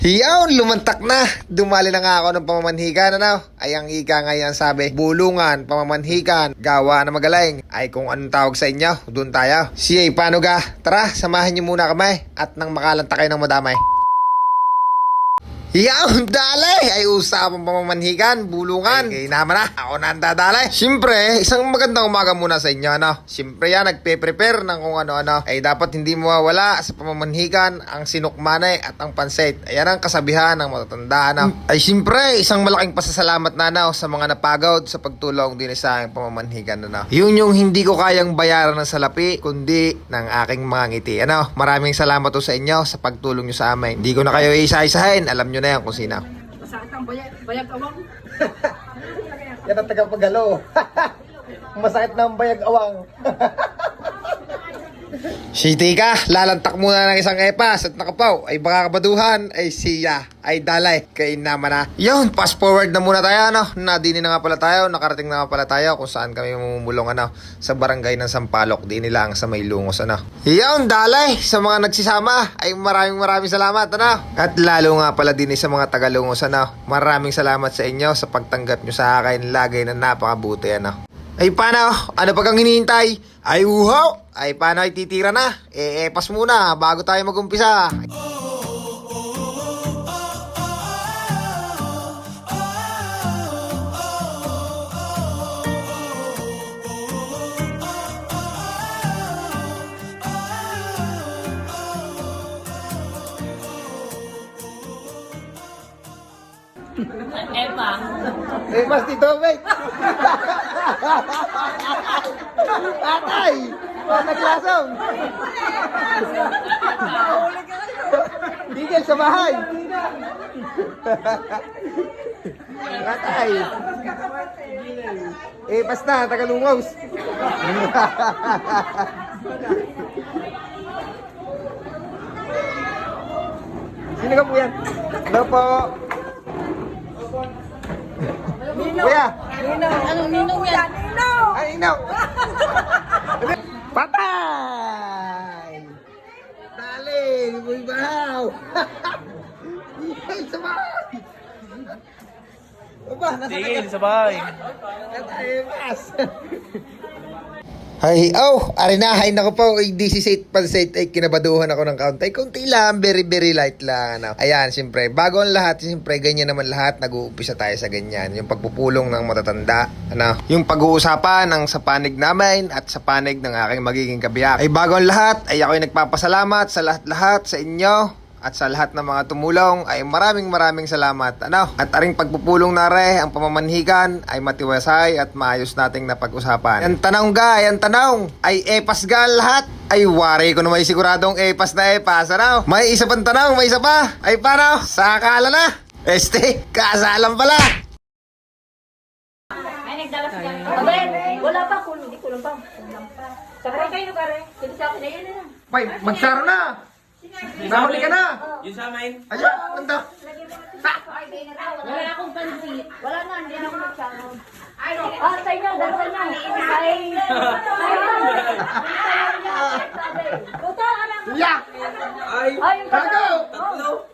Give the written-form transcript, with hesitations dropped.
Hiyaw, lumantak na. Dumali na nga ako ng pamamanhikan, ano? Ay ang ika ngayon sabi, bulungan, pamamanhikan, gawa na magaling. Ay kung anong tawag sa inyo, doon tayo. Siya, paano ga? Tara, samahan niyo muna kami at nang makalanta kayo ng madamay. Hiyaw, dali! Ay usapang pamamanhikan, bulungan. Ay naman na, ako na ang dadali. Siyempre, isang magandang umaga muna sa inyo, ano? Siyempre yan, nagpe-prepare ng kung ano-ano. Ay dapat hindi mawawala sa pamamanhikan ang sinukmanay at ang pansit. Ayan ang kasabihan ng matatanda, ano? Ay siyempre, isang malaking pasasalamat na, ano, sa mga napagod sa pagtulong din sa aking pamamanhikan, ano? Yun yung hindi ko kayang bayaran ng salapi, kundi ng aking mga ngiti, ano? Maraming salamat to sa inyo sa pagtulong nyo sa amin. Hindi ko na kayo isa-isahin, alam nyo na yan kung sino. Masakit ang bayag awang. Yan ang tagapagalo. Masakit na ang bayag awang. Siti ka, lalantak muna ng isang epas at nakapaw. Ay baka kabaduhan, ay siya, ay dalay, kay naman na. Yun, fast forward na muna tayo, ano. Nadini na nga pala tayo, nakarating na nga pala tayo kung saan kami mamumulong, ano, sa barangay ng Sampaloc, di nila ang sa may lungos, ano. Yun, dalay, sa mga nagsisama, ay maraming salamat, ano. At lalo nga pala din sa mga tagalungos, ano. Maraming salamat sa inyo sa pagtanggap nyo sa akin, lagay na napakabuti, ano. Ay paano? Ano pag ang hinihintay? Ay uhaw! Ay paano ay titira na? Epas muna bago tayo mag-umpisa. Epa. Epas dito, wait! Atay! Naglasong! Digel sa bahay! Atay! Epas na, tagalungos! Sino ka po yan? Hello po! Kuya! Anong ninong yan? Ay, no! Patay! Dali! Muy bahaw! Tigil sa bahay! Aba, nasa Tigil sa bahay. mas! Ay, ari na, hay nako po, 18 pansit, ay kinabaduhan ako ng count. Ay, konti lang, very light lang, ano. Ayan, siyempre, bago ang lahat, siyempre, ganyan naman lahat, nag-uumpisa tayo sa ganyan. Yung pagpupulong ng matatanda, ano. Yung pag-uusapan ng sa panig namin at sa panig ng aking magiging kabiyak. Ay, bago ang lahat, ay ako'y nagpapasalamat sa lahat sa inyo. At sa lahat ng mga tumulong ay maraming salamat, ano. At aring pagpupulong na ang pamamanhikan ay matiwasay at maayos nating napag-usapan. Yan tanong ga, yan tanong ay epas ga lahat. Ay wari ko na may siguradong epas na epas, ano. May isa pang tanong, may isa pa. Ay paano? Sa akala na. Kasalan pala. Ay, nagdalas ka. Wala pa, hindi ko lang pa. Sakay kayo, kare. Hindi sa akin, ayun na. May, magsaro na. Nahuli ka na. Yun sa amin. Ayan, anda. Wala akong pansit. Wala na, hindi na ako magsahod. Sa inyo, dalawa na. Buta, alam. Yeah. Ay, Ay, yung Tago. tatlo.